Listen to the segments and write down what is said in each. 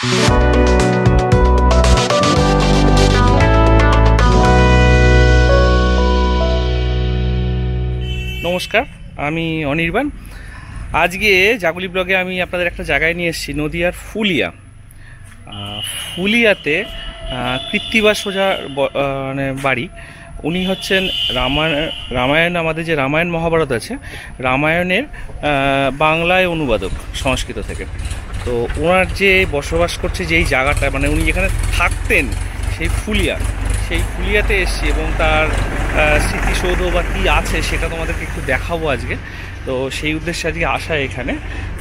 নমস্কার, আমি অনির্বাণ। আজকে জাগুলি ব্লগে আমি আপনাদের একটা জায়গায় নিয়ে এসেছি, নদিয়ার ফুলিয়া। ফুলিয়াতে কৃত্তিবাস ওঝা মানে বাড়ি। উনি হচ্ছেন রামায়ণ, আমাদের যে রামায়ণ মহাভারত আছে, রামায়ণের বাংলায় অনুবাদক সংস্কৃত থেকে। তো ওনার যে বসবাস করছে যেই জায়গাটা, মানে উনি যেখানে থাকতেন সেই ফুলিয়াতে এসেছি এবং তার স্মৃতিসৌধ বা কী আছে সেটা তোমাদেরকে একটু দেখাবো আজকে। তো সেই উদ্দেশ্যে আজকে আসা এখানে।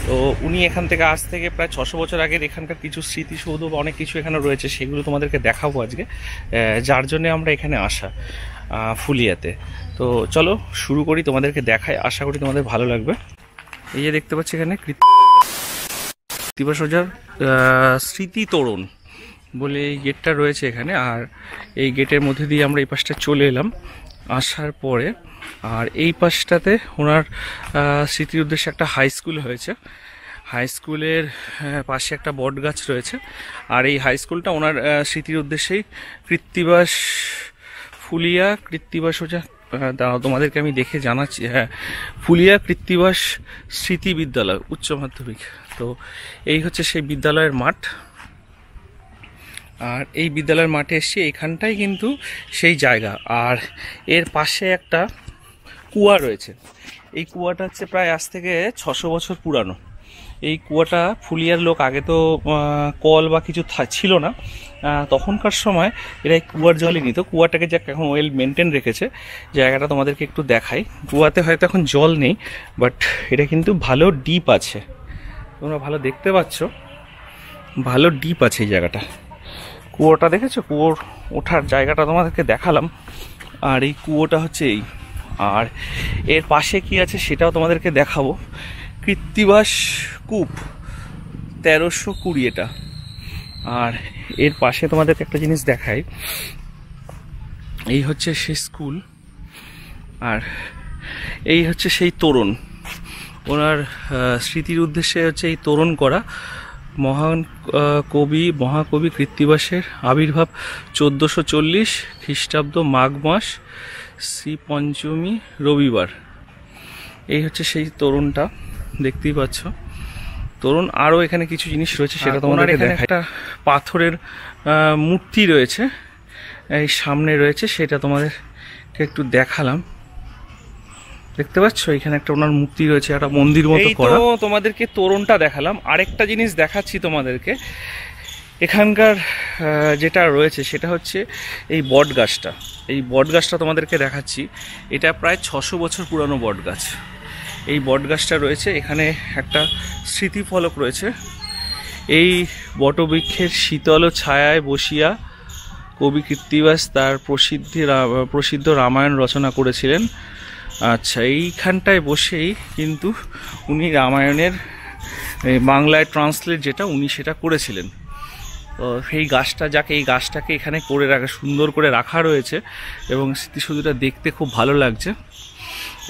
তো উনি এখান থেকে আজ থেকে প্রায় 600 বছর আগের এখানকার কিছু স্মৃতিসৌধ বা অনেক কিছু এখানে রয়েছে, সেগুলো তোমাদেরকে দেখাবো আজকে, যার জন্যে আমরা এখানে আসা ফুলিয়াতে। তো চলো শুরু করি, তোমাদেরকে দেখাই, আশা করি তোমাদের ভালো লাগবে। এই যে দেখতে পাচ্ছি এখানে কৃত্তিবাস ওঝার স্মৃতি তোরণ বলে এই গেটটা রয়েছে এখানে। আর এই গেটের মধ্যে দিয়ে আমরা এই পাশটা চলে এলাম আসার পরে। আর এই পাশটাতে ওনার স্মৃতির উদ্দেশ্যে একটা হাই স্কুল হয়েছে। হাই স্কুলের পাশে একটা বট গাছ রয়েছে। আর এই হাই স্কুলটা ওনার স্মৃতির উদ্দেশ্যেই কৃত্তিবাস ফুলিয়া কৃত্তিবাস ওঝা, তোমাদেরকে আমি দেখে জানাচ্ছি। হ্যাঁ, ফুলিয়া কৃত্তিবাস স্মৃতি বিদ্যালয় উচ্চ মাধ্যমিক। তো এই হচ্ছে সেই বিদ্যালয়ের মাঠ। আর এই বিদ্যালয়ের মাঠে এসছি, এইখানটাই কিন্তু সেই জায়গা। আর এর পাশে একটা কুয়া রয়েছে। এই কুয়াটা হচ্ছে প্রায় আজ থেকে 600 বছর পুরানো। এই কুয়াটা ফুলিয়ার লোক, আগে তো কল বা কিছু ছিল না, তখনকার সময় এরা এই কুয়ার জলই নিত। কুয়াটাকে যাক এখন ওয়েল মেনটেন রেখেছে। জায়গাটা তোমাদেরকে একটু দেখাই। কুয়াতে হয়তো এখন জল নেই, বাট এটা কিন্তু ভালো ডিপ আছে। তোমরা ভালো দেখতে পাচ্ছ, ভালো ডিপ আছে এই জায়গাটা। কুয়োটা দেখেছো? কুয়োর ওঠার জায়গাটা তোমাদেরকে দেখালাম। আর এই কুয়োটা হচ্ছে এই। আর এর পাশে কি আছে সেটাও তোমাদেরকে দেখাবো। কৃত্তিবাস কূপ 1320 এটা। আর এর পাশে তোমাদেরকে একটা জিনিস দেখাই, এই হচ্ছে সেই স্কুল। আর এই হচ্ছে সেই তোরণ। ওনার স্মৃতির উদ্দেশ্যে হচ্ছে এই তোরণ করা। মহাকবি কৃত্তিবাসের আবির্ভাব 1440 খ্রিস্টাব্দ মাঘ মাস শ্রী পঞ্চমী রবিবার। এই হচ্ছে সেই তরুণটা, দেখতেই পাচ্ছ তরুণ। আরও এখানে কিছু জিনিস রয়েছে, সেটা তোমাদের এখানে একটা পাথরের মূর্তি রয়েছে, এই সামনে রয়েছে, সেটা তোমাদেরকে একটু দেখালাম। দেখতে পাচ্ছ এখানে একটা ওনার মূর্তি রয়েছে, একটা মন্দির মতো করা। তোমাদেরকে তোরণটা দেখালাম। আরেকটা জিনিস দেখাচ্ছি তোমাদেরকে। এখানকার যেটা রয়েছে সেটা হচ্ছে এই বট গাছটা। এই বট গাছটা তোমাদেরকে দেখাচ্ছি। এটা প্রায় 600 বছর পুরানো বট গাছ। এই বট গাছটা রয়েছে এখানে, একটা স্মৃতিফলক রয়েছে। এই বটবৃক্ষের শীতল ছায়ায় বসিয়া কবি কৃত্তিবাস তার প্রসিদ্ধ রামায়ণ রচনা করেছিলেন। আচ্ছা, এইখানটায় বসেই কিন্তু উনি রামায়ণের বাংলায় ট্রান্সলেট যেটা, উনি সেটা করেছিলেন। তো সেই গাছটা, এই গাছটাকে এখানে করে রাখা, সুন্দর করে রাখা রয়েছে এবং স্মৃতিসৌধটা দেখতে খুব ভালো লাগছে।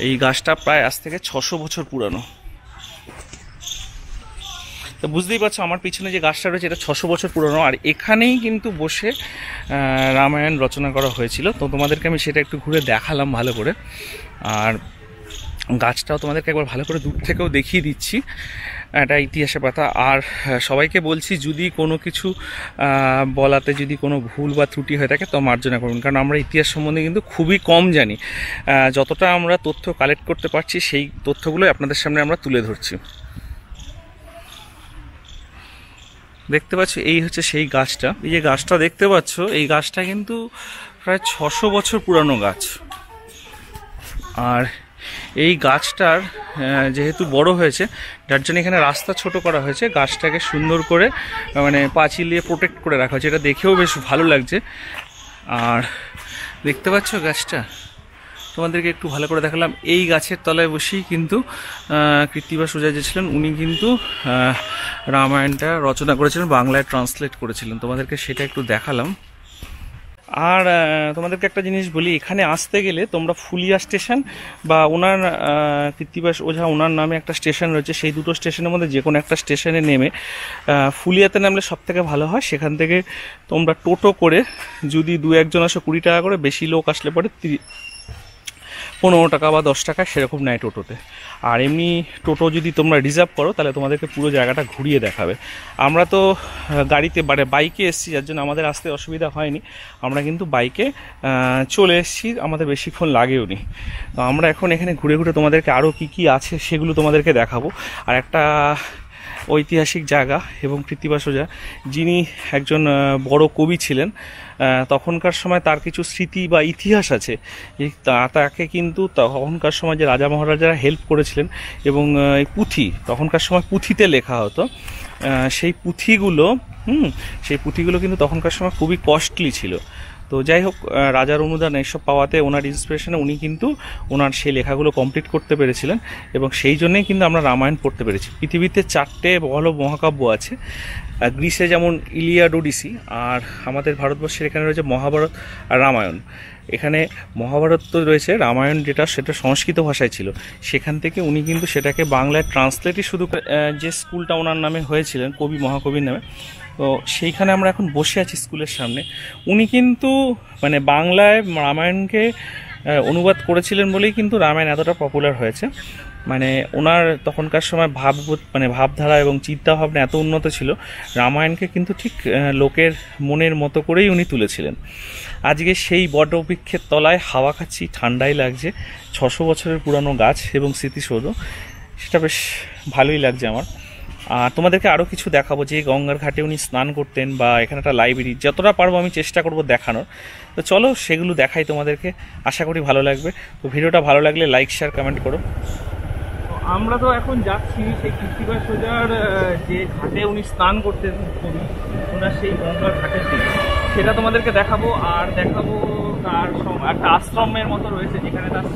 এই গাছটা প্রায় আজ থেকে 600 বছর পুরানো। তো বুঝতেই পারছো আমার পিছনে যে গাছটা রয়েছে এটা 600 বছর পুরনো। আর এখানেই কিন্তু বসে রামায়ণ রচনা করা হয়েছিল। তো তোমাদেরকে আমি সেটা একটু ঘুরে দেখালাম ভালো করে। আর গাছটাও তোমাদেরকে একবার ভালো করে দূর থেকেও দেখিয়ে দিচ্ছি, এটা ইতিহাসের পাতা। আর সবাইকে বলছি, যদি কোনো কিছু বলাতে যদি কোনো ভুল বা ত্রুটি হয়ে থাকে তো মার্জনা করুন, কারণ আমরা ইতিহাস সম্বন্ধে কিন্তু খুবই কম জানি। যতটা আমরা তথ্য কালেক্ট করতে পারছি সেই তথ্যগুলোই আপনাদের সামনে আমরা তুলে ধরছি। দেখতে পাচ্ছ এই হচ্ছে সেই গাছটা। এই যে গাছটা দেখতে পাচ্ছ, এই গাছটা কিন্তু প্রায় 600 বছর পুরানো গাছ। আর এই গাছটার যেহেতু বড় হয়েছে, যার জন্য এখানে রাস্তা ছোট করা হয়েছে, গাছটাকে সুন্দর করে মানে পাঁচিল দিয়ে প্রোটেক্ট করে রাখা হয়েছে। এটা দেখেও বেশ ভালো লাগছে। আর দেখতে পাচ্ছ গাছটা, তোমাদেরকে একটু ভালো করে দেখালাম। এই গাছের তলায় বসেই কিন্তু কৃত্তিবাস ওঝা যে ছিলেন, উনি কিন্তু রামায়ণটা রচনা করেছিলেন, বাংলায় ট্রান্সলেট করেছিলেন। তোমাদেরকে সেটা একটু দেখালাম। আর তোমাদেরকে একটা জিনিস বলি, এখানে আসতে গেলে তোমরা ফুলিয়া স্টেশন বা ওনার কৃত্তিবাস ওঝা ওনার নামে একটা স্টেশন রয়েছে, সেই দুটো স্টেশনের মধ্যে যে কোনো একটা স্টেশনে নেমে ফুলিয়াতে নামলে সব থেকে ভালো হয়। সেখান থেকে তোমরা টোটো করে, যদি 2-1 আসো 20 টাকা করে, বেশি লোক আসলে পরে 15 টাকা বা 10 টাকা সেরকম নেয় টোটোতে। আর এমনি টোটো যদি তোমরা রিজার্ভ করো তাহলে তোমাদেরকে পুরো জায়গাটা ঘুরিয়ে দেখাবে। আমরা তো গাড়িতে বাইকে এসেছি, যার জন্য আমাদের আসতে অসুবিধা হয়নি। আমরা কিন্তু বাইকে চলে এসেছি, আমাদের বেশিক্ষণ লাগেও নি। তো আমরা এখন এখানে ঘুরে ঘুরে তোমাদেরকে আরও কী কী আছে সেগুলো তোমাদেরকে দেখাবো। আর একটা ঐতিহাসিক জায়গা, এবং কৃত্তিবাস ওঝা যিনি একজন বড় কবি ছিলেন, তখনকার সময় তার কিছু স্মৃতি বা ইতিহাস আছে। তাকে কিন্তু তখনকার সময় যে রাজা মহারাজারা হেল্প করেছিলেন, এবং এই পুঁথি তখনকার সময় পুঁথিতে লেখা হতো, সেই পুঁথিগুলো কিন্তু তখনকার সময় খুবই কস্টলি ছিল। তো যাই হোক, রাজার অনুদান এইসব পাওয়াতে, ওনার ইন্সপিরেশনে উনি কিন্তু ওনার সেই লেখাগুলো কমপ্লিট করতে পেরেছিলেন, এবং সেই জন্যেই কিন্তু আমরা রামায়ণ পড়তে পেরেছি। পৃথিবীতে 4টে বড় মহাকাব্য আছে, গ্রিসে যেমন ইলিয়াড ওডিসি, আর আমাদের ভারতবর্ষের এখানে রয়েছে মহাভারত আর রামায়ণ। এখানে মহাভারত তো রয়েছে, রামায়ণ সেটা সংস্কৃত ভাষায় ছিল, সেখান থেকে উনি কিন্তু সেটাকে বাংলায় ট্রান্সলেটই শুধু যে স্কুলটা ওনার নামে হয়েছিলেন, কবি মহাকবির নামে, তো সেইখানে আমরা এখন বসে আছি স্কুলের সামনে। উনি কিন্তু মানে বাংলায় রামায়ণকে অনুবাদ করেছিলেন বলেই কিন্তু রামায়ণ এতটা পপুলার হয়েছে। মানে ওনার তখনকার সময় ভাবধারা এবং চিন্তাভাবনা এত উন্নত ছিল, রামায়ণকে কিন্তু ঠিক লোকের মনের মতো করেই উনি তুলেছিলেন। আজকে সেই বটবৃক্ষের তলায় হাওয়া খাচ্ছি, ঠান্ডাই লাগছে, 600 বছরের পুরানো গাছ এবং স্মৃতিসৌধ, সেটা বেশ ভালোই লাগছে আমার। আর তোমাদেরকে আরও কিছু দেখাবো, যে গঙ্গার ঘাটে উনি স্নান করতেন, বা এখানে একটা লাইব্রেরি, যতটা পারবো আমি চেষ্টা করব দেখানোর। তো চলো সেগুলো দেখাই তোমাদেরকে, আশা করি ভালো লাগবে। তো ভিডিওটা ভালো লাগলে লাইক, শেয়ার, কমেন্ট করো। আমরা তো এখন যাচ্ছি সেই কৃত্তিবাস ওঝার যে ঘাটে উনি স্নান করতেন, ওনার সেই গঙ্গার ঘাটের দিকে, সেটা তোমাদেরকে দেখাবো। আর দেখাবো তার একটা আশ্রমের মতো রয়েছে, যেখানে তার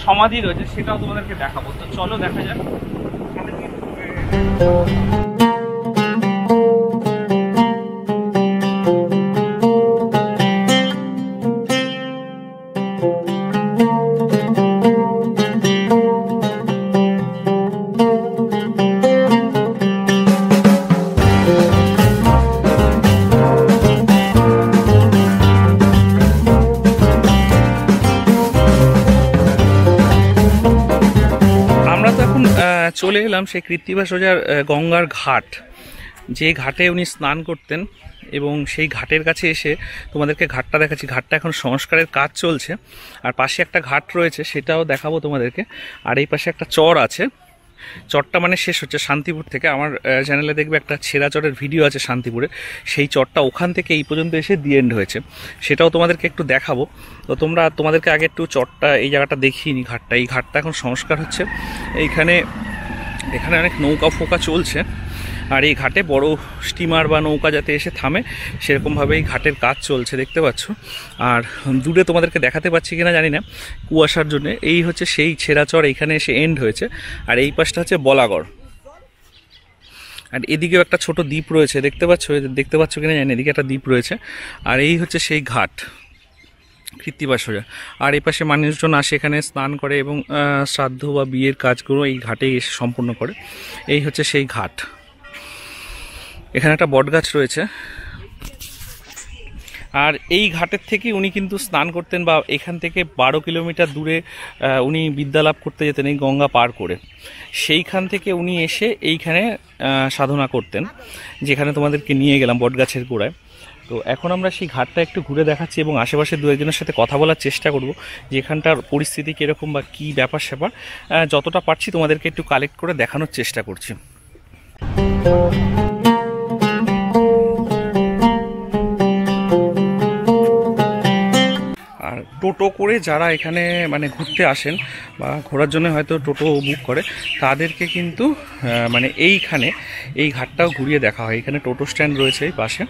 সমাধি রয়েছে, সেটাও তোমাদেরকে দেখাবো। তো চলো দেখা যাক। চলে এলাম সেই কৃত্তিবাস ওঝার গঙ্গার ঘাট, যে ঘাটে উনি স্নান করতেন, এবং সেই ঘাটের কাছে এসে তোমাদেরকে ঘাটটা দেখাচ্ছি। ঘাটটা এখন সংস্কারের কাজ চলছে, আর পাশে একটা ঘাট রয়েছে, সেটাও দেখাবো তোমাদেরকে। আর এই পাশে একটা চর আছে, চরটা মানে শেষ হচ্ছে শান্তিপুর থেকে। আমার চ্যানেলে দেখবে একটা ছেঁড়া চরের ভিডিও আছে শান্তিপুরে, সেই চরটা ওখান থেকে এই পর্যন্ত এসে দি এন্ড হয়েছে, সেটাও তোমাদেরকে একটু দেখাবো। তো তোমাদেরকে আগে একটু চরটা, এই জায়গাটা দেখিয়ে নি। এই ঘাটটা এখন সংস্কার হচ্ছে, এখানে অনেক নৌকা ফোকা চলছে, আর এই ঘাটে বড় স্টিমার বা নৌকা যাতে এসে থামে, সেরকমভাবে এই ঘাটের কাজ চলছে, দেখতে পাচ্ছ। আর দূরে তোমাদেরকে দেখাতে পাচ্ছি কিনা জানি না, কুয়াশার জন্য। এই হচ্ছে সেই ছেঁড়াচর, এইখানে এসে এন্ড হয়েছে, আর এই পাশটা হচ্ছে বলাগড়। আর এদিকেও একটা ছোট দ্বীপ রয়েছে, দেখতে পাচ্ছ কিনা জানি না, এদিকে একটা দ্বীপ রয়েছে। আর এই হচ্ছে সেই ঘাট কৃত্তিবাস ওঝা। আর এই পাশে মানুষজন আসে, এখানে স্নান করে এবং শ্রাদ্ধ বা বিয়ের কাজগুলো এই ঘাটেই এসে সম্পূর্ণ করে। এই হচ্ছে সেই ঘাট। এখানে একটা বটগাছ রয়েছে, আর এই ঘাটের থেকে উনি কিন্তু স্নান করতেন, বা এখান থেকে 12 কিলোমিটার দূরে উনি বিদ্যা লাভ করতে যেতেন এই গঙ্গা পার করে। সেইখান থেকে উনি এসে এইখানে সাধনা করতেন, যেখানে তোমাদেরকে নিয়ে গেলাম বটগাছের গোড়ায়। তো এখন আমরা সেই ঘাটটা একটু ঘুরে দেখাচ্ছি, এবং আশেপাশে 2-1 সাথে কথা বলার চেষ্টা করব, যে এখানটার পরিস্থিতি কীরকম বা কী ব্যাপার স্যাপার, যতটা পারছি তোমাদেরকে একটু কালেক্ট করে দেখানোর চেষ্টা করছি। আর টোটো করে যারা এখানে মানে ঘুরতে আসেন বা ঘোরার জন্য হয়তো টোটো বুক করে, তাদেরকে কিন্তু মানে এই ঘাটটাও ঘুরিয়ে দেখা হয়। এখানে টোটো স্ট্যান্ড রয়েছে এই পাশে,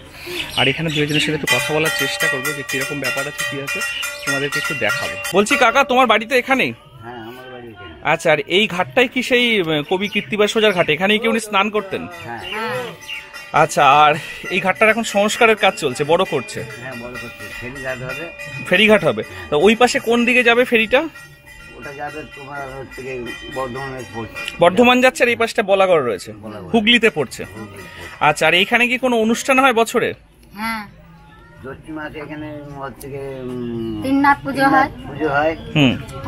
আর এখানে 2-1 সাথে একটু কথা বলার চেষ্টা করবো, যে কীরকম ব্যাপার আছে, কী আছে, তোমাদেরকে একটু দেখাবো। বলছি কাকা, তোমার বাড়িতে এখানেই? হ্যাঁ, আমার বাড়ি এখানে। আচ্ছা, আর এই ঘাটটাই কি সেই কবি কৃত্তিবাস ওঝার ঘাট? এখানেই কি উনি স্নান করতেন? হ্যাঁ। আচ্ছা, আর এই ঘাটটার এখন সংস্কারের কাজ চলছে, বড় করছে? হ্যাঁ, বড় করছে। ফেরিঘাট হবে। ফেরিঘাট হবে, তো ওই পাশে কোন দিকে যাবে ফেরিটা? ওটা যাবে তোমার হচ্ছে বর্ধমানের পড়ছে। বর্ধমান যাচ্ছে, আর এই পাশটা বলাগড় রয়েছে, হুগলিতে পড়ছে। আচ্ছা, আর এইখানে কি কোনো অনুষ্ঠান হয় বছরে? হ্যাঁ, জ্যৈষ্ঠ মাসে এখানে হচ্ছে তিননাথ পুজো হয়।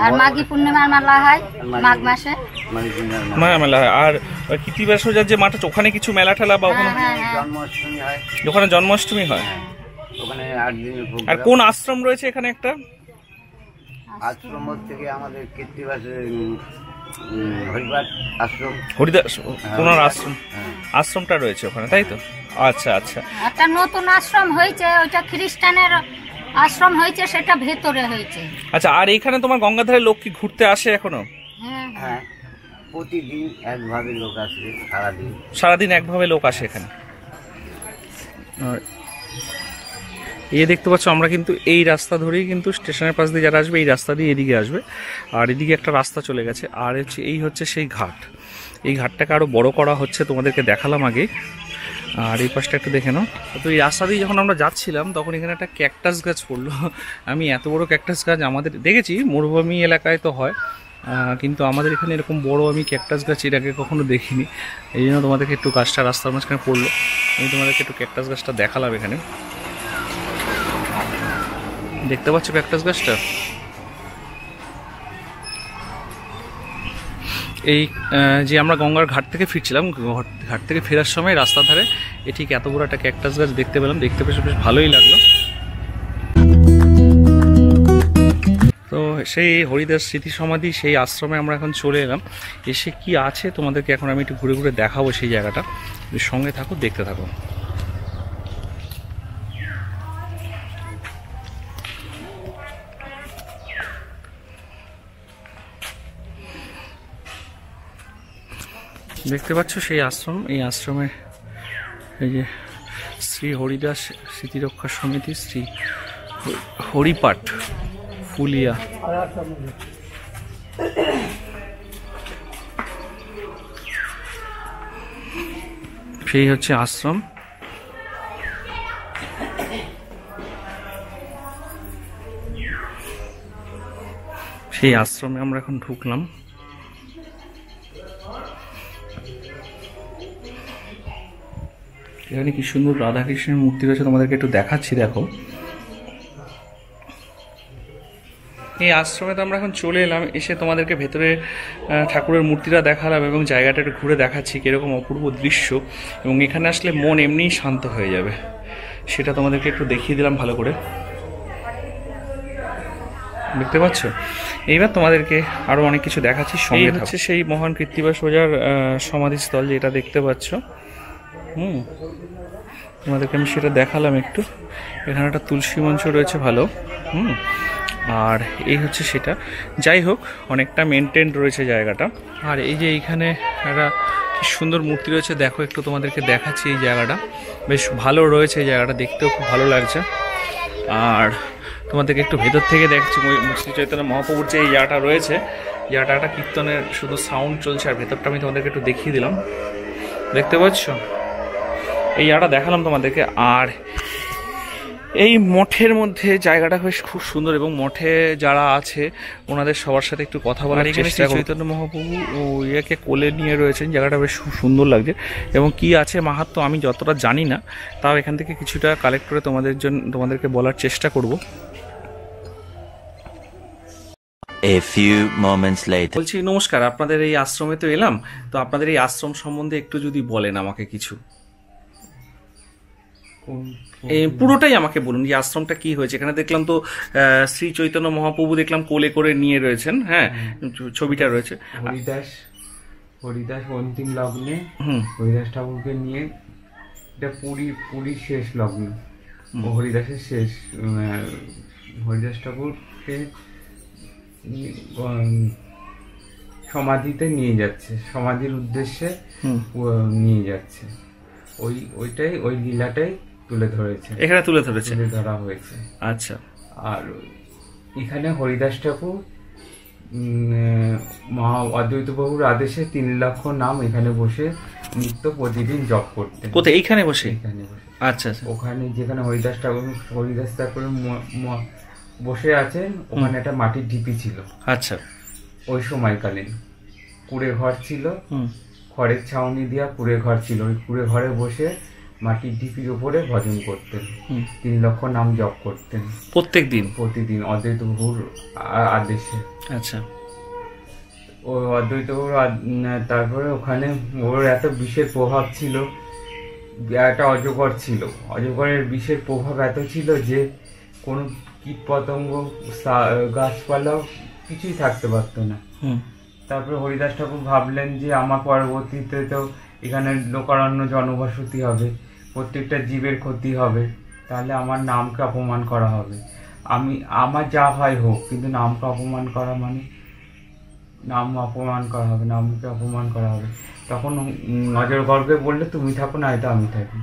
আর মাঘী পূর্ণিমার মেলা হয় মাঘ মাসে। মেলা হয়। আর কৃত্তিবাস ওঝার যে মাঠটা, ওখানে কিছু মেলা ঠেলা বা ওখানে জন্মাষ্টমী হয়। ওখানে জন্মাষ্টমী হয়। ওখানে 8 দিনের প্রোগ্রাম। আর কোন আশ্রম রয়েছে এখানে? একটা আশ্রম থেকে আমাদের কৃত্তিবাসের হরিপাঠ আশ্রম, হরিদাস ওনার আশ্রম, আশ্রমটা রয়েছে ওখানে, তাই তো? আচ্ছা আচ্ছা। একটা নতুন আশ্রম হয়েছে, ওইটা খ্রিস্টানের আশ্রম হয়েছে, সেটা ভেতরে হয়েছে। আচ্ছা, আর এইখানে তোমার গঙ্গাধারের লোক কি ঘুরতে আসে এখনো? হ্যাঁ, প্রতিদিন একভাবে লোক আসে, সারাদিন একভাবে লোক আসে এখানে। আর এই দেখতে পাচ্ছ, আমরা কিন্তু এই রাস্তা ধরেই কিন্তু স্টেশনের পাশ দিয়ে যারা আসবে এই রাস্তা দিয়ে এদিকে আসবে, আর এদিকে একটা রাস্তা চলে গেছে। আর হচ্ছে এই হচ্ছে সেই ঘাট, এই ঘাটটাকে আরও বড় করা হচ্ছে, তোমাদেরকে দেখালাম আগে। আর এই পাশটা একটু দেখে নাও। তো এই রাস্তা দিয়ে যখন আমরা যাচ্ছিলাম তখন এখানে একটা ক্যাকটাস গাছ পড়লো। আমি এত বড় ক্যাকটাস গাছ আমাদের দেখেছি মরুভূমি এলাকায় তো হয়, কিন্তু আমাদের এখানে এরকম বড় আমি ক্যাকটাস গাছ এর আগে কখনো দেখিনি। এই জন্য তোমাদেরকে একটু গাছটা রাস্তার মাঝখানে পড়লো, আমি তোমাদেরকে একটু ক্যাকটাস গাছটা দেখালাম। এখানে দেখতে পাচ্ছ ক্যাকটাস গাছটা? এই যে আমরা গঙ্গার ঘাট থেকে ফিরছিলাম, ঘাট থেকে ফেরার সময় রাস্তার ধারে ঠিক এত বড় একটা ক্যাকটাস গাছ দেখতে পেলাম, দেখতে বেশ ভালোই লাগলো। তো সেই হরিদাস স্মৃতি সমাধি, সেই আশ্রমে আমরা এখন চলে এলাম। এসে কি আছে তোমাদেরকে এখন আমি একটু ঘুরে ঘুরে দেখাবো সেই জায়গাটা, সঙ্গে থাকো, দেখতে থাকো। দেখতে পাচ্ছ সেই আশ্রম, এই আশ্রমে এই যে শ্রী হরিদাস স্মৃতিরক্ষা সমিতি, শ্রী হরিপাঠ ফুলিয়া। সেই হচ্ছে আশ্রম। সেই আশ্রমে আমরা এখন ঢুকলাম। এখানে কি সুন্দর রাধাকৃষ্ণের মূর্তি রয়েছে, তোমাদেরকে একটু দেখাচ্ছি, দেখো। এই আশ্রমে তো আমরা এখন চলে এলাম, এসে তোমাদেরকে ভেতরে ঠাকুরের মূর্তিটা দেখালাম এবং জায়গাটা একটু ঘুরে দেখাচ্ছি কিরকম অপূর্ব দৃশ্য, এবং এখানে আসলে মন এমনিই শান্ত হয়ে যাবে, সেটা তোমাদেরকে একটু দেখিয়ে দিলাম ভালো করে। দেখতে পাচ্ছ? এইবার তোমাদেরকে আরো অনেক কিছু দেখাচ্ছি, সঙ্গে হচ্ছে সেই মহান কৃত্তিবাস ওঝার সমাধিস্থল যেটা দেখতে পাচ্ছ। তোমাদেরকে আমি সেটা দেখালাম একটু। এখানে একটা তুলসী মঞ্চ রয়েছে ভালো। আর এই হচ্ছে সেটা। যাই হোক, অনেকটা মেনটেন রয়েছে জায়গাটা। আর এই যে এইখানে একটা কি সুন্দর মূর্তি রয়েছে, দেখো একটু তোমাদেরকে দেখাচ্ছি। এই জায়গাটা বেশ ভালো রয়েছে, এই জায়গাটা দেখতেও খুব ভালো লাগছে। আর তোমাদেরকে একটু ভেতর থেকে দেখছি শ্রী চৈতন্য মহাপ্রভুর যে এই জায়গাটা রয়েছে, জায়গাটা একটা কীর্তনের শুধু সাউন্ড চলছে, আর ভেতরটা আমি তোমাদেরকে একটু দেখিয়ে দিলাম। দেখতে পাচ্ছ? এই জায়গাটা দেখালাম তোমাদেরকে। আর এই মঠের মধ্যে জায়গাটা বেশ খুব সুন্দর, এবং মঠে যারা আছে ওনাদের সবার সাথে একটু কথা বলার চেষ্টা করব। চৈতন্য মহাপ্রভু ইয়াকে কোলে নিয়ে রয়েছেন, জায়গাটা বেশ খুব সুন্দর লাগছে। এবং কি আছে মাহাত্ম্য আমি যতটা জানি না, তাও এখান থেকে কিছুটা কালেক্ট করে তোমাদেরকে বলার চেষ্টা করব। A few moments later. বলছি, নমস্কার, আপনাদের এই আশ্রমে তো এলাম, তো আপনাদের এই আশ্রম সম্বন্ধে একটু যদি বলেন আমাকে কিছু। পুরোটাই আমাকে বলুন, যে আশ্রমটা কি হয়েছে। এখানে দেখলাম তো শ্রী চৈতন্য মহাপ্রভু দেখলাম কোলে করে নিয়ে রয়েছেন, হ্যাঁ, ছবিটা রয়েছে। হরিদাস অন্তিম লগ্নে হরিদাস ঠাকুরকে নিয়ে, এটা পুরীর শেষ লগ্ন, হরিদাসের শেষ, হরিদাস ঠাকুরকে সমাধিতে নিয়ে যাচ্ছে, সমাধির উদ্দেশ্যে নিয়ে যাচ্ছে। ওইটাই, ওই লীলাটাই তুলে ধরেছে, এখানে তুলে ধরা হয়েছে। আচ্ছা। আর এখানে হরিদাস ঠাকুর মহা অদ্বৈত বাবুর আদেশে 3 লক্ষ নাম এখানে বসে নিত্য প্রতিদিন জপ করতেন। কোথায়? এইখানে বসে? এখানে বসে। আচ্ছা আচ্ছা। ওখানে যেখানে হরিদাস ঠাকুর বসে আছেন, ওখানে একটা মাটির ঢিপি ছিল। আচ্ছা। ওই সময়কালীন কুড়ে ঘর ছিল, খড়ের ছাউনি দিয়া কুড়ে ঘর ছিল। ওই কুড়ে ঘরে বসে মাটির ঢিপির উপরে ভজন করতেন, 3 লক্ষ নাম জপ করতেন প্রতিদিন অদ্বৈত প্রভুর আদেশে। আচ্ছা। ও অদ্বৈত প্রভুর তারপরে ওখানে ওর এত বিষের প্রভাব ছিল, একটা অজগর ছিল। অজগরের বিষের প্রভাব এত ছিল যে কোনো কীট পতঙ্গ, গাছপালা কিছুই থাকতে পারতো না। তারপরে হরিদাস ঠাকুর ভাবলেন যে আমার পরবর্তীতে তো এখানে লোকারণ্য জনবসতি হবে, প্রত্যেকটা জীবের ক্ষতি হবে, তাহলে আমার নামকে অপমান করা হবে। আমার যা হয় হোক, কিন্তু নামকে অপমান করা মানে নামকে অপমান করা হবে। তখন অজগরকে বললে তুমি থাকো, না হয়তো আমি থাকি।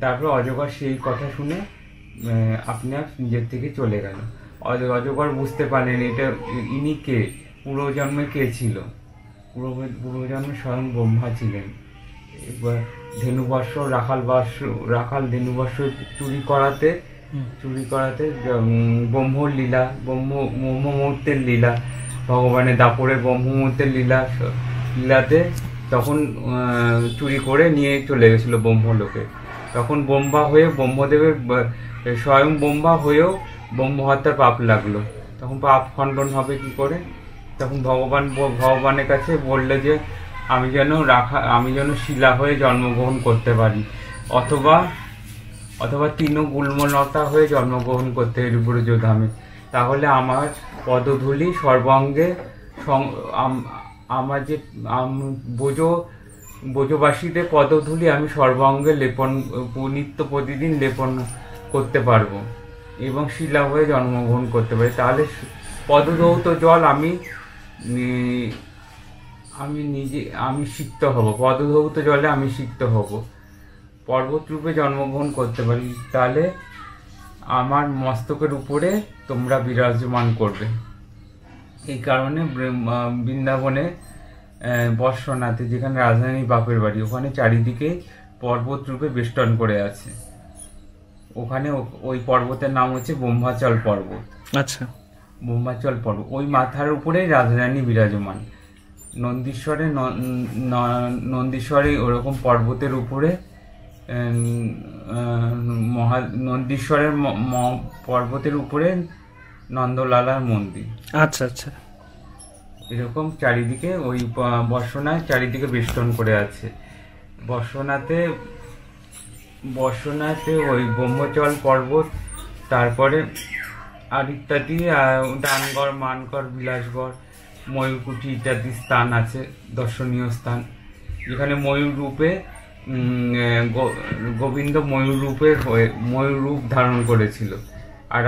তারপরে অজগর সেই কথা শুনে আপনি নিজের থেকে চলে গেল। অজগর বুঝতে পারলেন এটা ইনি কে, পূর্বজন্মে কে ছিল। পূর্বজন্মে স্বয়ং ব্রহ্মা ছিলেন। এবার ধেনুবর্ষ রাখাল ধেনুবর্ষ চুরি করাতে ব্রহ্মর লীলা, ব্রহ্মমূর্তের লীলা, ভগবানের দাপরে ব্রহ্মমূর্তের লীলাতে তখন চুরি করে নিয়ে চলে গেছিল ব্রহ্মলোকে। তখন ব্রহ্মদেবের স্বয়ং ব্রহ্মা হয়েও ব্রহ্মহত্যার পাপ লাগলো। তখন পাপ খণ্ডন হবে কি করে? তখন ভগবানের কাছে বললে যে আমি যেন শিলা হয়ে জন্মগ্রহণ করতে পারি, অথবা তৃণগুল্মলতা হয়ে জন্মগ্রহণ করতে পারি ব্রজধামে। তাহলে আমার পদধূলি সর্বাঙ্গে, আমার যে ব্রজবাসীদের পদধূলি আমি সর্বাঙ্গে নিত্য প্রতিদিন লেপন করতে পারবো এবং শিলা হয়ে জন্মগ্রহণ করতে পারি। তাহলে পদধৌত জল আমি সিক্ত হব, পদধৌত জলে আমি সিক্ত হব, পর্বত রূপে জন্মগ্রহণ করতে পারি। তাহলে আমার মস্তকের উপরে তোমরা বিরাজমান করবে। এই কারণে বৃন্দাবনে বর্ষনাথে, যেখানে রাজধানী বাপের বাড়ি, ওখানে চারিদিকে পর্বত রূপে বেষ্টন করে আছে। ওখানে ওই পর্বতের নাম হচ্ছে ব্রহ্মাচল পর্বত। আচ্ছা। ব্রহ্মাচল পর্বত, ওই মাথার উপরেই রাজধানী বিরাজমান। নন্দীশ্বরে ওরকম পর্বতের উপরে নন্দীশ্বরের পর্বতের উপরে নন্দলালার মন্দির। আচ্ছা আচ্ছা। এরকম চারিদিকে ওই বর্ষনাথ চারিদিকে বেষ্টন করে আছে। বর্ষনাথে ওই ব্রহ্মচল পর্বত, তারপরে আর ইত্যাদি ডানগড়, মানগড়, বিলাসগড়, ময়ূরকুঠি ইত্যাদি স্থান আছে, দর্শনীয় স্থান, যেখানে ময়ূর রূপে গোবিন্দ ময়ূর রূপ ধারণ করেছিল। আর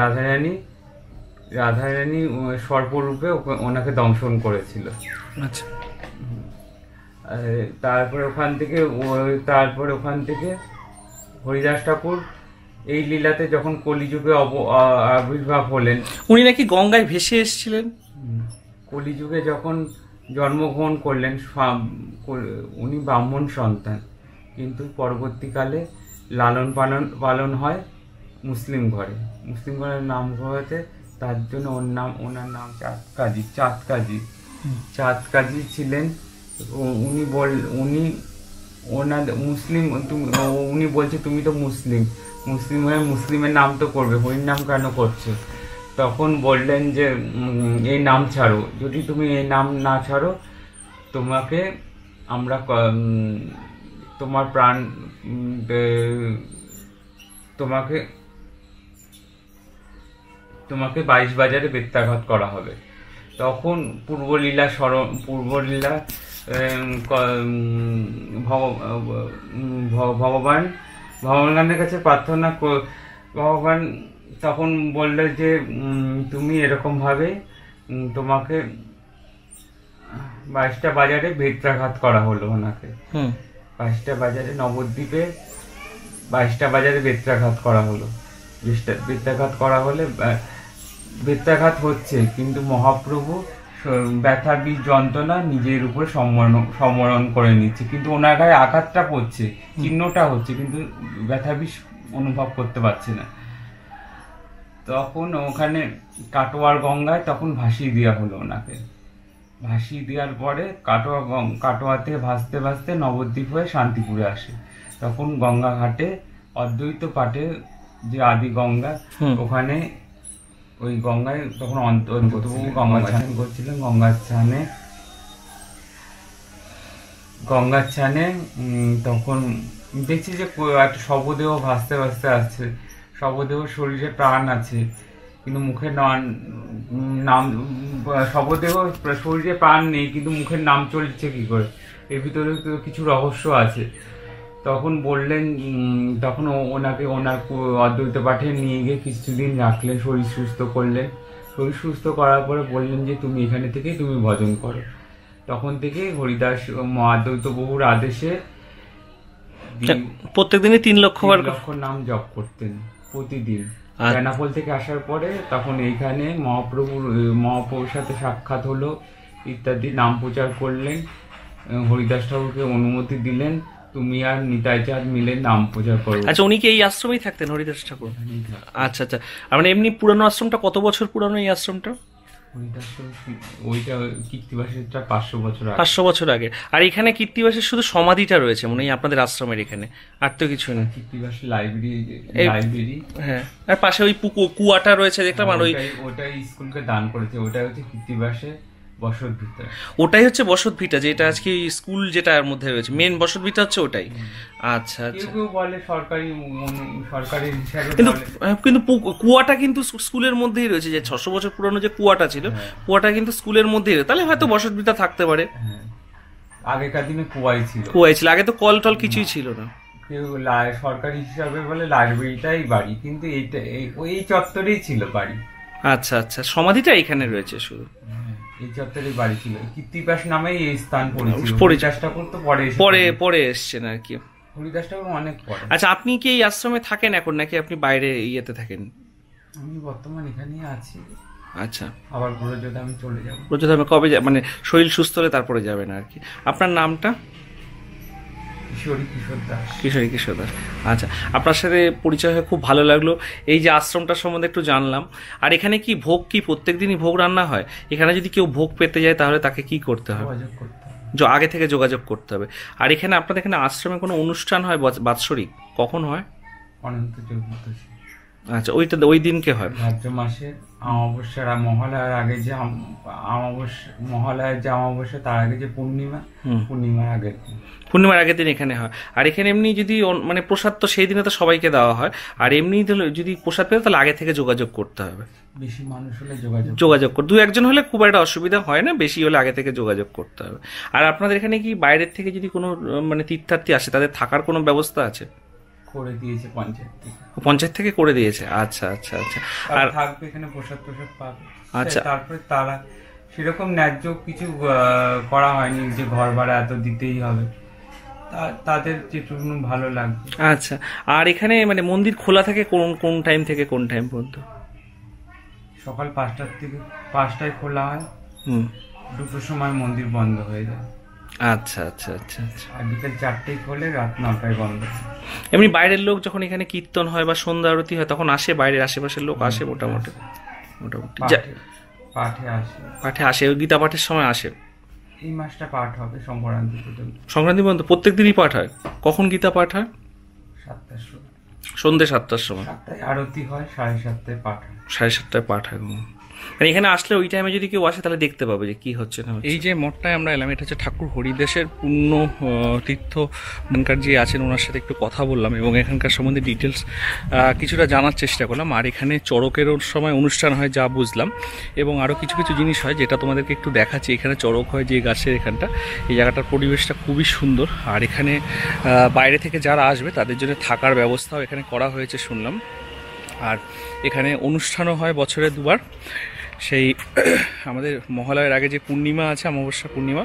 রাধারানী সর্পরূপে ওনাকে দংশন করেছিল। আচ্ছা। তারপরে ওখান থেকে হরিদাস ঠাকুর এই লীলাতে যখন কলিযুগে আবির্ভাব হলেন, উনি নাকি গঙ্গায় ভেসে এসেছিলেন। কলিযুগে যখন জন্মগ্রহণ করলেন, উনি ব্রাহ্মণ সন্তান, কিন্তু পরবর্তীকালে লালন পালন হয় মুসলিম ঘরে। মুসলিম ঘরের নাম হয়েছে, তার জন্য ওনার নাম চাঁদ কাজী ছিলেন। উনি বলছে তুমি তো মুসলিম হয়ে মুসলিমের নাম তো করবে, হরির নাম কেন করছো? তখন বললেন যে এই নাম ছাড়ো, যদি তুমি এই নাম না ছাড়ো তোমাকে আমরা তোমার প্রাণ তোমাকে 22 বাজারে বেত্রাঘাত করা হবে। তখন পূর্বলীলা ভগবানের কাছে প্রার্থনা, ভগবান তখন বললে যে তুমি এরকম ভাবে তোমাকে 22টা বাজারে বেত্রাঘাত করা হলো। ওনাকে 22টা বাজারে, নবদ্বীপে 22টা বাজারে বেত্রাঘাত করা হলো। বেত্রাঘাত করা হলে বেত্রাঘাত হচ্ছে, কিন্তু মহাপ্রভু ব্যথা বিষ যন্ত্রণা নিজের উপর সম্বরণ করে নিচ্ছে, কিন্তু ওনার গায়ে আঘাতটা পড়ছে, চিহ্নটা হচ্ছে, কিন্তু ব্যথা বিষ অনুভব করতে পারছে না। তখন ওখানে কাটোয়ার গঙ্গায় তখন ভাসিয়ে দেওয়া হলো ওনাকে। ভাসিয়ে দেওয়ার পরে কাটোয়াতে ভাসতে ভাসতে নবদ্বীপ হয়ে শান্তিপুরে আসে। তখন গঙ্গা ঘাটে অদ্বৈত পাঠে যে আদি গঙ্গা, ওখানে ওই গঙ্গায় তখন অন্তর্গতবাবু গঙ্গা স্নান করছিলেন। গঙ্গার ছানে তখন দেখছি যে একটা শবদেহ ভাসতে ভাসতে আসছে। শবদেহ শরীরে প্রাণ আছে, কিন্তু মুখে নাম, শবদেহ শরীরে প্রাণ নেই, কিন্তু মুখের নাম চলছে কি করে, এর ভিতরে কিছু রহস্য আছে। তখন বললেন, তখন ওনাকে ওনার অদ্বৈত পাঠে নিয়ে গিয়ে কিছুদিন রাখলেন, শরীর সুস্থ করলেন। শরীর সুস্থ করার পরে বললেন যে তুমি এখানে থেকে তুমি ভজন করো। তখন থেকে হরিদাস অদ্বৈত প্রভুর আদেশে প্রত্যেকদিনই 3 লক্ষ নাম জপ করতেন প্রতিদিন। বেনাপোল থেকে আসার পরে তখন এইখানে মহাপ্রভুর সাথে সাক্ষাৎ হলো, ইত্যাদি নাম প্রচার করলেন। হরিদাস ঠাকুরকে অনুমতি দিলেন, তুমি আর নিতাই চাঁদ মিলে নাম প্রচার করো। আচ্ছা, উনি কি এই আশ্রমেই থাকতেন হরিদাস ঠাকুর? আচ্ছা আচ্ছা, মানে এমনি পুরানো আশ্রমটা কত বছর পুরানো এই আশ্রমটা? ওইটা কীর্তিবাসেরটা 500 বছর আগে। 500 বছর আগে। আর এখানে কীর্তিবাসের শুধু সমাধিটা রয়েছে মনে হয় আপনাদের আশ্রমের এখানে, আর তো কিছু নেই। কীর্তিবাসের লাইব্রেরি, হ্যাঁ, আর পাশে ওই কুয়াটা রয়েছে দেখলাম। আর ওটাই স্কুলকে দান করেছে। ওটা হচ্ছে কীর্তিবাসে বসত ভিটা। ওটাই হচ্ছে বসত ভিটা, যেটা আজকে স্কুল যেটার মধ্যে রয়েছে, মেন বসত ভিটা হচ্ছে ওটাই। আচ্ছা আচ্ছা, কেউ বলে সরকারি হিসাবে, কিন্তু কুয়াটা কিন্তু স্কুলের মধ্যেই রয়েছে। যে 600 বছর পুরানো যে কুয়াটা ছিল, কুয়াটা কিন্তু স্কুলের মধ্যেই রয়েছে। তাহলে হয়তো বসত ভিটা থাকতে পারে। আগেকার দিনে কুয়াই ছিল। আগে তো কল টল কিছুই ছিল না। কেউ সরকারি হিসাবে বলে লাইব্রেরিটাই বাড়ি, কিন্তু এইটা ওই চত্বরেই ছিল বাড়ি। আচ্ছা আচ্ছা, সমাধিটা এখানে রয়েছে শুধু, এই চত্বরের বাড়ি ছিল। কীর্তিবাস নামেই এই স্থান পড়েছিল। হরিদাস ঠাকুর তো পরে এসছেন আর কি। হরিদাস ঠাকুর অনেক পরে। আচ্ছা, আপনি কি এই আশ্রমে থাকেন এখন, নাকি আপনি বাইরে ইয়েতে থাকেন? আমি বর্তমান এখানেই আছি। আচ্ছা, আবার ব্রজধামে আমি চলে যাবো। ব্রজধামে কবে মানে শরীর সুস্থ হলে তারপরে যাবেন আর কি। আপনার নামটা? কিশোরী কিশোর দাস। আচ্ছা, আপনার সাথে পরিচয় হয়ে খুব ভালো লাগলো। এই যে আশ্রমটার সম্বন্ধে একটু জানলাম। আর এখানে কি ভোগ কি প্রত্যেক দিনই ভোগ রান্না হয়? এখানে যদি কেউ ভোগ পেতে যায় তাহলে তাকে কি করতে হবে? আগে থেকে যোগাযোগ করতে হবে। আর এখানে আপনাদের এখানে আশ্রমে কোনো অনুষ্ঠান হয় বাৎসরিক? কখন হয়? অনন্ত চতুর্দশী। আচ্ছা, ওই দিনকে হয় ভাদ্র মাসের অমাবস্যার মহালয়ার আগে যে মহালয়ার যে অমাবস্যা, তার আগে যে পূর্ণিমার আগের দিন এখানে হয়। আর এখানে এমনি যদি মানে প্রসাদ তো সেই দিনে তো সবাইকে দেওয়া হয়। আর এমনি যদি প্রসাদ পেতে তাহলে আগে থেকে যোগাযোগ করতে হবে। বেশি মানুষ হলে যোগাযোগ 2-1 হলে খুব একটা অসুবিধা হয় না, বেশি হলে আগে থেকে যোগাযোগ করতে হবে। আর আপনাদের এখানে কি বাইরের থেকে যদি কোনো মানে তীর্থার্থী আসে তাদের থাকার কোনো ব্যবস্থা আছে? করে দিয়েছে পঞ্চায়েত থেকে করে দিয়েছে। আচ্ছা আচ্ছা আচ্ছা। আর থাকবে এখানে প্রসাদ পাবে। আচ্ছা, তারপরে তারা সেরকম ন্যায্য কিছু করা হয়নি যে ঘর ভাড়া এত দিতেই হবে, তাদের যেটুকু ভালো লাগবে। আচ্ছা, আর এখানে মানে মন্দির খোলা থাকে কোন টাইম থেকে কোন টাইম পর্যন্ত? সকাল 5টার থেকে 5টায় খোলা হয়, 2টোর সময় মন্দির বন্ধ হয়ে যায়। আচ্ছা আচ্ছা আচ্ছা আচ্ছা। আর বিকেল 4টায় খোলে, রাত 9টায় বন্ধ। এমনি বাইরের লোক যখন এখানে কীর্তন হয় বা সন্ধ্যা আরতি হয় তখন আসে? বাইরের আশেপাশের লোক আসে মোটামুটি? পাঠে আসে, গীতা পাঠের সময় আসে। এই মাসটা পাঠ হবে সংক্রান্তি পর্যন্ত। প্রত্যেক দিনই পাঠ হয়? কখন গীতা পাঠ হয়? 7টার সময়, সন্ধ্যে 7টার সময়। 7টায় আরতি হয়, 7:30টায় পাঠ হয়। 7:30টায় পাঠ হয়। মানে এখানে আসলে ওই টাইমে যদি কেউ আসে তাহলে দেখতে পাবে যে কি হচ্ছে না। এই যে মঠটায় আমরা এলাম, এটা হচ্ছে ঠাকুর হরিদাসের পূর্ণ তীর্থ। এখানকার যে আছেন ওনার সাথে একটু কথা বললাম এবং এখানকার সম্বন্ধে ডিটেলস কিছুটা জানার চেষ্টা করলাম। আর এখানে চড়কেরও সময় অনুষ্ঠান হয় যা বুঝলাম, এবং আরও কিছু কিছু জিনিস হয় যেটা তোমাদেরকে একটু দেখাচ্ছি। এখানে চড়ক হয় যে গাছের এখানটা, এই জায়গাটার পরিবেশটা খুবই সুন্দর। আর এখানে বাইরে থেকে যারা আসবে তাদের জন্য থাকার ব্যবস্থাও এখানে করা হয়েছে শুনলাম। আর এখানে অনুষ্ঠানও হয় বছরে 2বার, সেই আমাদের মহালয়ের আগে যে পূর্ণিমা আছে, অমাবস্যা পূর্ণিমা,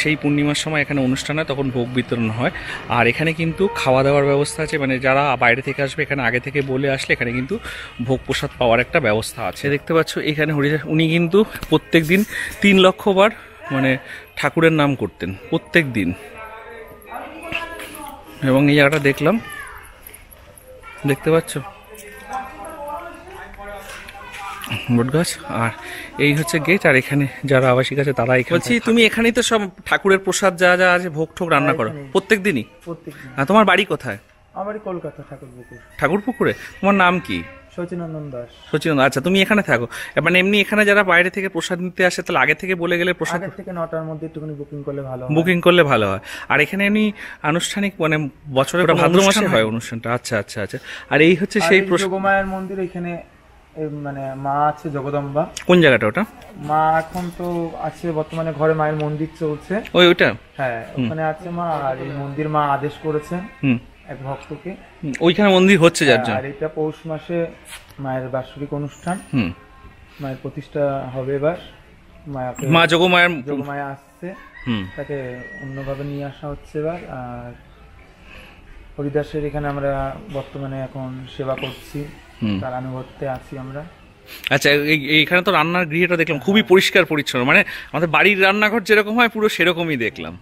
সেই পূর্ণিমার সময় এখানে অনুষ্ঠান হয়, তখন ভোগ বিতরণ হয়। আর এখানে কিন্তু খাওয়া দাওয়ার ব্যবস্থা আছে, মানে যারা বাইরে থেকে আসবে এখানে আগে থেকে বলে আসলে এখানে কিন্তু ভোগ প্রসাদ পাওয়ার একটা ব্যবস্থা আছে। দেখতে পাচ্ছ এখানে উনি কিন্তু প্রত্যেক দিন 3 লক্ষ বার মানে ঠাকুরের নাম করতেন প্রত্যেক দিন। এবং এই জায়গাটা দেখলাম, দেখতে পাচ্ছ বট গাছ, আর এই হচ্ছে গেট। আর এখানে যারা আবাসিক আছে তারা এখানে। বলছি তুমি এখানেই তো সব ঠাকুরের প্রসাদ যা যা আছে ভোগ ঠোক রান্না করো প্রত্যেক দিনই? আর তোমার বাড়ি কোথায়? আমার কলকাতা, ঠাকুরপুকুর। ঠাকুরপুকুরে? তোমার নাম কি? সচিনন্দন দাস। সচিনন্দন, আচ্ছা তুমি এখানে থাকো। মানে এমনি এখানে যারা বাইরে থেকে প্রসাদ নিতে আসে তাহলে আগে থেকে বলে গেলে প্রসাদ আগে থেকে 9টার মধ্যে একটুখানি বুকিং করলে ভালো হয়। বুকিং করলে ভালো হয়। আর এখানে এমনি আনুষ্ঠানিক মানে বছরে ভাদ্র মাসে হয় অনুষ্ঠানটা? আচ্ছা আচ্ছা আচ্ছা। আর এই হচ্ছে সেই যোগমায়ার মন্দির, এখানে মানে মা আছে জগদম্বা। কোন জায়গাটা ওটা? মা এখন তো আছে বর্তমানে ঘরে, মায়ের মন্দির চলছে। ওইটা? হ্যাঁ, ওখানে আছে মা। আর এই মন্দির মা আদেশ করেছেন এক ভক্তকে, ওইখানে মন্দির হচ্ছে যার জন্য। আর এটা পৌষ মাসে মায়ের বাৎসরিক অনুষ্ঠান, মায়ের প্রতিষ্ঠা হবে এবার। মা যোগমায়া আসছে, তাকে অন্যভাবে নিয়ে আসা হচ্ছে এবার। আর হরিদাসের এখানে আমরা বর্তমানে এখন সেবা করছি, তার আনুগত্যে আছি আমরা। আচ্ছা, এইখানে তো রান্নার গৃহটা দেখলাম খুবই পরিষ্কার পরিচ্ছন্ন, মানে আমাদের বাড়ির রান্নাঘর যেরকম হয় পুরো সেরকমই দেখলাম।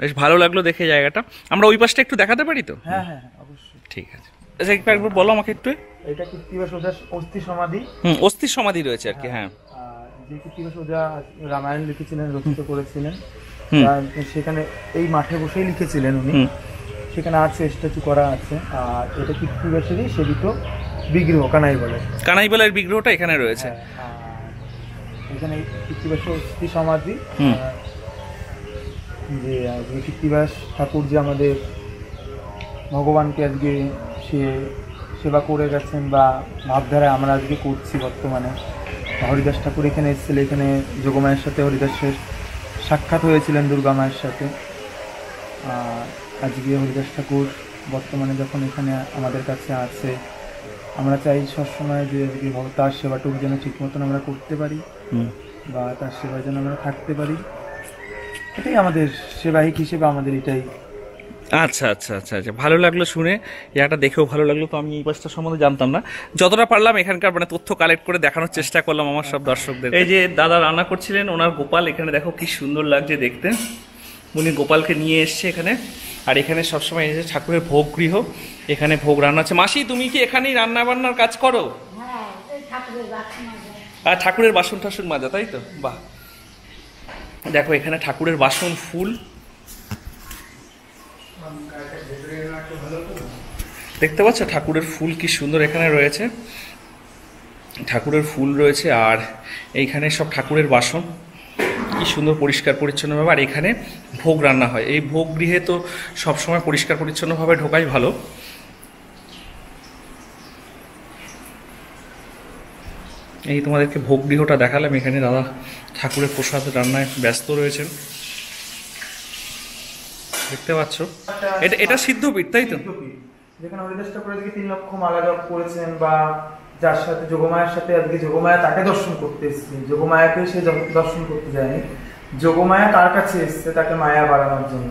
বেশ ভালো লাগলো দেখে জায়গাটা। আমরা ওই পাশটা একটু দেখাতে পারি তো? হ্যাঁ হ্যাঁ অবশ্যই। ঠিক আছে, আচ্ছা একবার বলো আমাকে একটু। এটা কৃত্তিবাস ওঝার অস্থি সমাধি। অস্থি সমাধি রয়েছে আর কি। হ্যাঁ, যে কৃত্তিবাস ওঝা রামায়ণ লিখেছিলেন, রচিত করেছিলেন, সেখানে এই মাঠে বসেই লিখেছিলেন উনি। সেখানে আছে, স্ট্যাচু করা আছে। আর এটা কৃত্তিবাসেরই সেবিত বিগ্রহ, কানাই বলে। কানাই বলের বিগ্রহটা এখানে রয়েছে। এখানে কৃত্তিবাসের অস্থি সমাধি। যে কৃত্তিবাস ঠাকুর যে আমাদের ভগবানকে আজকে সে সেবা করে গেছেন, বা ভাবধারায় আমরা আজকে করছি বর্তমানে। হরিদাস ঠাকুর এখানে এসেছিল, এখানে যোগমায়ের সাথে হরিদাসের সাক্ষাৎ হয়েছিলেন, দুর্গা মায়ের সাথে। আজকে হরিদাস ঠাকুর বর্তমানে যখন এখানে আমাদের কাছে আছে, আমরা চাই সবসময় যে তার সেবাটুকু যেন ঠিক মতন আমরা করতে পারি, বা তার সেবায় যেন আমরা থাকতে পারি। এটাই আমাদের সেবাহিক হিসেবে আমাদের এটাই। আচ্ছা আচ্ছা আচ্ছা আচ্ছা, ভালো লাগলো শুনে, জায়গাটা দেখেও ভালো লাগলো। তো আমি এই পাশটা সম্বন্ধে জানতাম না, যতটা পারলাম এখানকার মানে তথ্য কালেক্ট করে দেখানোর চেষ্টা করলাম আমার সব দর্শকদের। এই যে দাদা রান্না করছিলেন, ওনার গোপাল এখানে দেখো কি সুন্দর লাগছে দেখতে। উনি গোপালকে নিয়ে এসছে এখানে। আর এখানে সবসময় এসে ঠাকুরের ভোগ গৃহ, এখানে ভোগ রান্না আছে। মাসি তুমি কি এখানেই রান্না বান্নার কাজ করো? আর ঠাকুরের বাসন টাসন মাজা, তাই তো? বাহ, দেখো এখানে ঠাকুরের বাসন, ফুল দেখতে পাচ্ছ, ঠাকুরের ফুল কি সুন্দর এখানে রয়েছে, ঠাকুরের ফুল রয়েছে। আর এইখানে সব ঠাকুরের বাসন কি সুন্দর পরিষ্কার পরিচ্ছন্নভাবে। আর এখানে ভোগ রান্না হয়। এই ভোগ গৃহে তো সবসময় পরিষ্কার পরিচ্ছন্নভাবে ঢোকাই ভালো। এই তোমাদেরকে ভোগ গৃহটা দেখালাম। এখানে দাদা ঠাকুরের প্রসাদ রান্নায় ব্যস্ত রয়েছেন, দেখতে পাচ্ছ। এটা সিদ্ধপীঠ, তাই তো? যেখানে হরিদাস ঠাকুর আজকে 3 লক্ষ মালা জপ করেছেন, বা যার সাথে যোগমায়ার সাথে আজকে যোগমায়া তাকে দর্শন করতে এসছে, যোগমায়াকে সে দর্শন করতে যায়নি, যোগমায়া তার কাছে এসছে তাকে মায়া বাড়ানোর জন্য।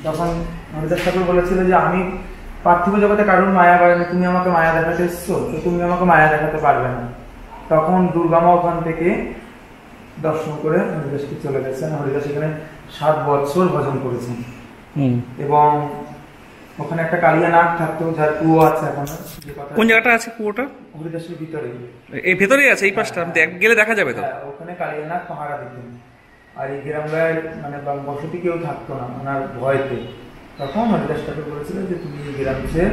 তখন হরিদাস ঠাকুর বলেছিল যে আমি পার্থিব জগতে কারোর মায়া বাড়ানি, তুমি আমাকে মায়া দেখাতে এসছো, তো তুমি আমাকে মায়া দেখাতে পারবে না। তখন দুর্গামা ওখান থেকে দর্শন করে হরিদাসকে চলে গেছেন। হরিদাস এখানে 7 বছর ভজন করেছেন। এবং ওখানে একটা কালিয়া নাগ থাকতো, যার কুয়ো আছে এখন। কোন জায়গাটা আছে কুয়োটা? হরিদাসের ভিতরে। এই ভেতরেই আছে, এই পাশটা গেলে দেখা যাবে তো? ওখানে কালিয়া নাগ পাহারা দিতেন। আর এই গ্রামগায় মানে বসতি কেউ থাকতো না ওনার ভয়তে। তখন হরিদাস ঠাকুর বলেছিল যে তুমি এই গ্রাম ছেড়ে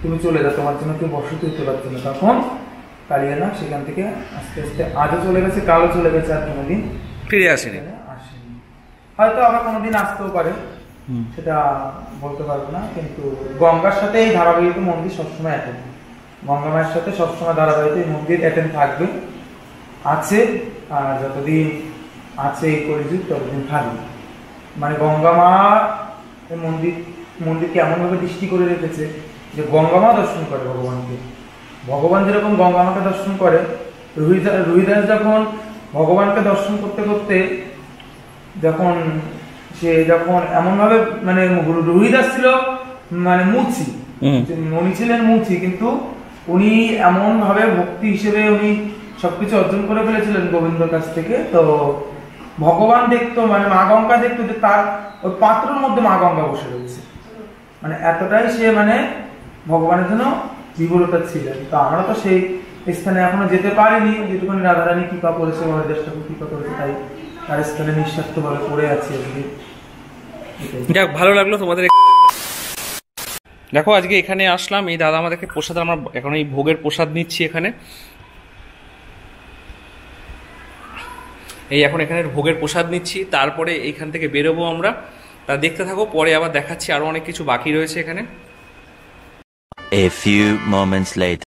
তুমি চলে যাও, তোমার জন্য কেউ বসতি হতে পারছে না। তখন কালিয়া নাগ সেখান থেকে আস্তে আস্তে আজও চলে গেছে, কালও চলে গেছে, আর কোনোদিন ফিরে আসেনি। হয়তো আবার কোনোদিন আসতেও পারে, সেটা বলতে পারবো না। কিন্তু গঙ্গার সাথে এই ধারাবাহিক মন্দির সবসময় অ্যাটেন্ড, গঙ্গা মায়ের সাথে সবসময় ধারাবাহিক এই মন্দির অ্যাটেন্ড থাকবে, আছে। আর যতদিন আছে এই কলিযুগ ততদিন থাকবে। মানে গঙ্গা মা এই মন্দিরকে এমনভাবে দৃষ্টি করে রেখেছে যে গঙ্গা মা দর্শন করে ভগবানকে। ভগবান যেরকম গঙ্গা মাকে দর্শন করে, রুহিদাস যখন ভগবানকে দর্শন করতে করতে যখন এমন ভাবে মানে রুহিদাস ছিল মানে মুচি, উনি ছিলেন মুচি, কিন্তু উনি এমন ভাবে ভক্তি হিসেবে উনি সবকিছু অর্জন করে ফেলেছিলেন গোবিন্দর কাছ থেকে। তো ভগবান দেখতো, মানে মা গঙ্গা দেখতো যে তার ওই পাত্রের মধ্যে মা গঙ্গা বসে রয়েছে, মানে এতটাই সে মানে ভগবানের জন্য বিবরতা ছিলেন। তো আমরা তো সেই স্থানে এখনো যেতে পারিনি, যেটুকুনি রাধারানী কৃপা করেছে, হরিদাস ঠাকুর কৃপা করেছে, তাই তার স্থানে নিঃস্বার্থ ভাবে পড়ে আছি আজকে। যাক, ভালো লাগলো তোমাদের। দেখো আজকে এখানে আসলাম, এই দাদা আমাদেরকে প্রসাদ, আমরা এখন এই ভোগের প্রসাদ নিচ্ছি এখানে। এই এখন এখানে ভোগের প্রসাদ নিচ্ছি, তারপরে এইখান থেকে বেরোবো আমরা। তা দেখতে থাকো, পরে আবার দেখাচ্ছি, আরো অনেক কিছু বাকি রয়েছে এখানে। A few moments later.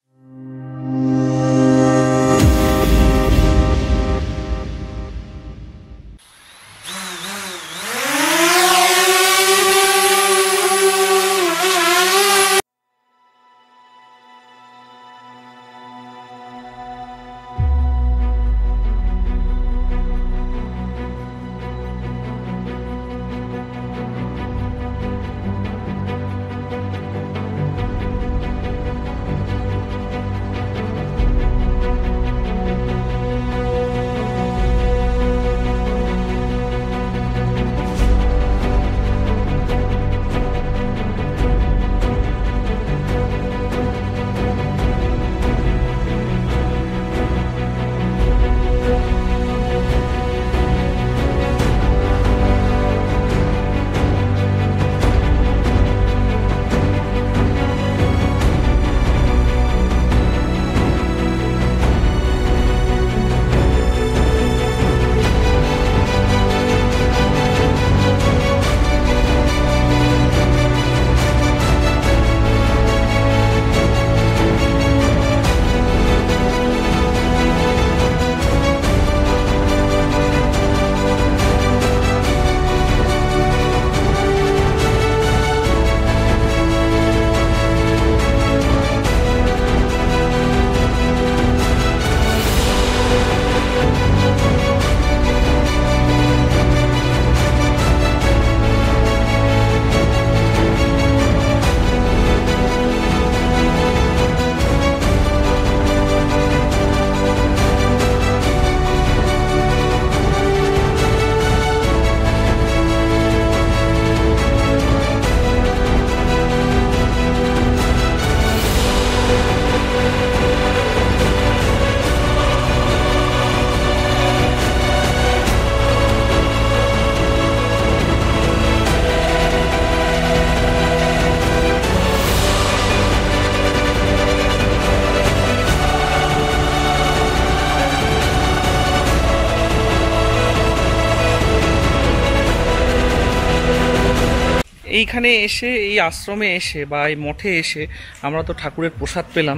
এইখানে এসে, এই আশ্রমে এসে বা এই মঠে এসে আমরা তো ঠাকুরের প্রসাদ পেলাম,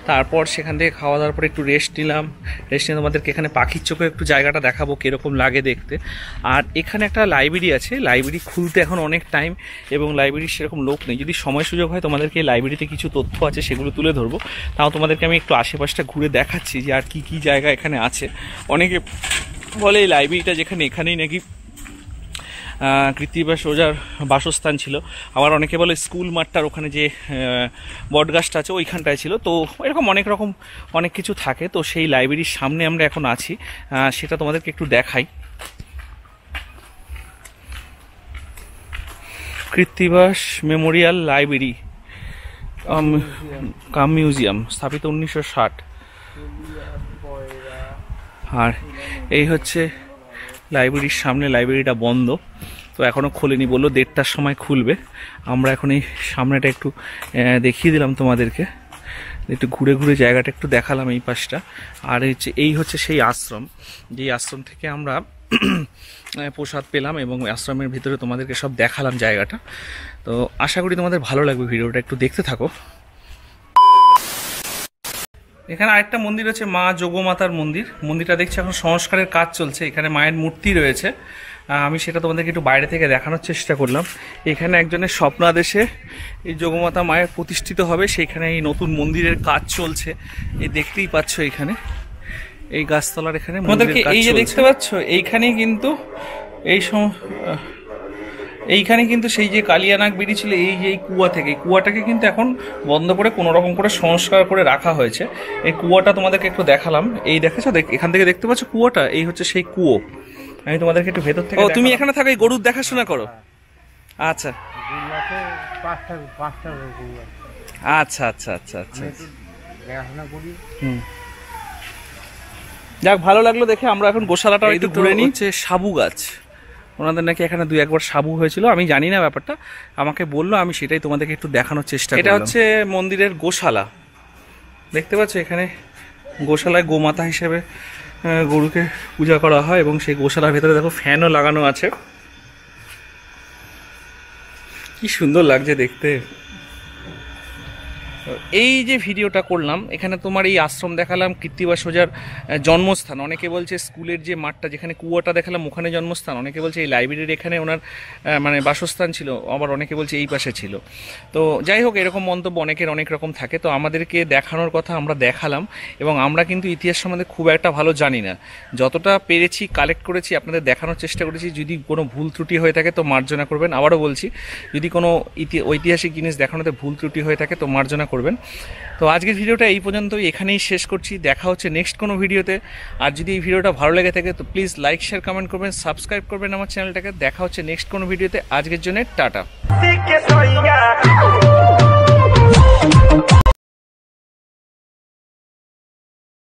তারপর সেখান থেকে খাওয়া দাওয়ার পর একটু রেস্ট নিলাম। রেস্ট নিয়ে তোমাদেরকে এখানে পাখির চোখে একটু জায়গাটা দেখাবো কীরকম লাগে দেখতে। আর এখানে একটা লাইব্রেরি আছে, লাইব্রেরি খুলতে এখন অনেক টাইম এবং লাইব্রেরির সেরকম লোক নেই। যদি সময় সুযোগ হয় তোমাদেরকে এই লাইব্রেরিতে কিছু তথ্য আছে সেগুলো তুলে ধরবো। তাও তোমাদেরকে আমি একটু আশেপাশটা ঘুরে দেখাচ্ছি যে আর কি কি জায়গা এখানে আছে। অনেকে বলে এই লাইব্রেরিটা যেখানে, এখানেই নাকি কৃত্তিবাস ওঝার বাসস্থান ছিল। আবার অনেকে বলে স্কুল মাঠটার ওখানে যে বটগাছটা আছে ওইখানটায় ছিল। তো এরকম অনেক কিছু থাকে। তো সেই লাইব্রেরির সামনে আমরা এখন আছি, সেটা তোমাদেরকে একটু দেখাই। কৃত্তিবাস মেমোরিয়াল লাইব্রেরি কাম মিউজিয়াম, স্থাপিত 1960। আর এই হচ্ছে লাইব্রেরির সামনে, লাইব্রেরিটা বন্ধ, তো এখনও খোলেনি, বললো 1:30টার সময় খুলবে। আমরা এখন এই সামনেটা একটু দেখিয়ে দিলাম তোমাদেরকে, একটু ঘুরে ঘুরে জায়গাটা একটু দেখালাম এই পাশটা। আর এই হচ্ছে সেই আশ্রম, যেই আশ্রম থেকে আমরা প্রসাদ পেলাম এবং আশ্রমের ভিতরে তোমাদেরকে সব দেখালাম জায়গাটা। তো আশা করি তোমাদের ভালো লাগবে, ভিডিওটা একটু দেখতে থাকো। এখানে আরেকটা মন্দির আছে, মা যোগমাতার মন্দির। মন্দিরটা দেখছি এখন সংস্কারের কাজ চলছে, এখানে মায়ের মূর্তি রয়েছে। আমি সেটা তোমাদেরকে একটু বাইরে থেকে দেখানোর চেষ্টা করলাম। এখানে একজনের স্বপ্নাদেশে এই যোগমাতা মায়ের প্রতিষ্ঠিত হবে, সেইখানে এই নতুন মন্দিরের কাজ চলছে, এই দেখতেই পাচ্ছ এখানে। এই গাছতলার এখানে আমাদেরকে এই যে দেখতে পাচ্ছ এইখানেই কিন্তু এইখানে কিন্তু সেই যে কালিয়ানাগ বেরিয়েছিল এই যে কুয়া থেকে, এই কুয়াটাকে কিন্তু এখন বন্ধ করে কোনো রকম করে সংস্কার করে রাখা হয়েছে। এই কুয়াটা তোমাদেরকে একটু দেখালাম, এই দেখেছো এখান থেকে দেখতে পাচ্ছ কুয়াটা, এই হচ্ছে সেই কুয়ো। আমি তোমাদেরকে একটু ভেতর থেকে, তুমি এখানে থাকো, এই গরুর দেখাশোনা করো। আচ্ছা আচ্ছা আচ্ছা আচ্ছা আচ্ছা, যাক ভালো লাগলো দেখে। আমরা এখন গোশালাটা একটু ঘুরে নিই। হচ্ছে সাবু গাছ, ওনাদের নাকি এখানে 2-1 বার সাবু হয়েছিল, আমি জানি না ব্যাপারটা, আমাকে বললো, আমি সেটাই তোমাদেরকে একটু দেখানোর চেষ্টা করলাম। এটা হচ্ছে মন্দিরের গোশালা, দেখতে পাচ্ছ এখানে গোশালায় গোমাতা হিসেবে গরুকে পূজা করা হয়, এবং সেই গোশালার ভেতরে দেখো ফ্যানও লাগানো আছে, কি সুন্দর লাগছে দেখতে। এই যে ভিডিওটা করলাম এখানে তোমার এই আশ্রম দেখালাম, কৃত্তিবাস ওঝার জন্মস্থান, অনেকে বলছে স্কুলের যে মাঠটা যেখানে কুয়াটা দেখালাম ওখানে জন্মস্থান, অনেকে বলছে এই লাইব্রেরির এখানে ওনার মানে বাসস্থান ছিল, আবার অনেকে বলছে এই পাশে ছিল। তো যাই হোক, এরকম মন্তব্য অনেকের অনেক রকম থাকে। তো আমাদেরকে দেখানোর কথা আমরা দেখালাম, এবং আমরা কিন্তু ইতিহাস সম্বন্ধে খুব একটা ভালো জানি না, যতটা পেরেছি কালেক্ট করেছি আপনাদের দেখানোর চেষ্টা করেছি। যদি কোনো ভুল ত্রুটি হয়ে থাকে তো মার্জনা করবেন। আবারও বলছি, যদি কোনো ঐতিহাসিক জিনিস দেখানোতে ভুল ত্রুটি হয়ে থাকে তো মার্জনা করবেন। তো আজকের ভিডিওটা এই পর্যন্তই, এখানেই শেষ করছি। দেখা হচ্ছে নেক্সট কোনো ভিডিওতে। আর যদি এই ভিডিওটা ভালো লেগে থাকে তো প্লিজ লাইক শেয়ার কমেন্ট করবেন, সাবস্ক্রাইব করবেন আমার চ্যানেলটাকে। দেখা হচ্ছে নেক্সট কোনো ভিডিওতে। আজকের জন্য টাটা।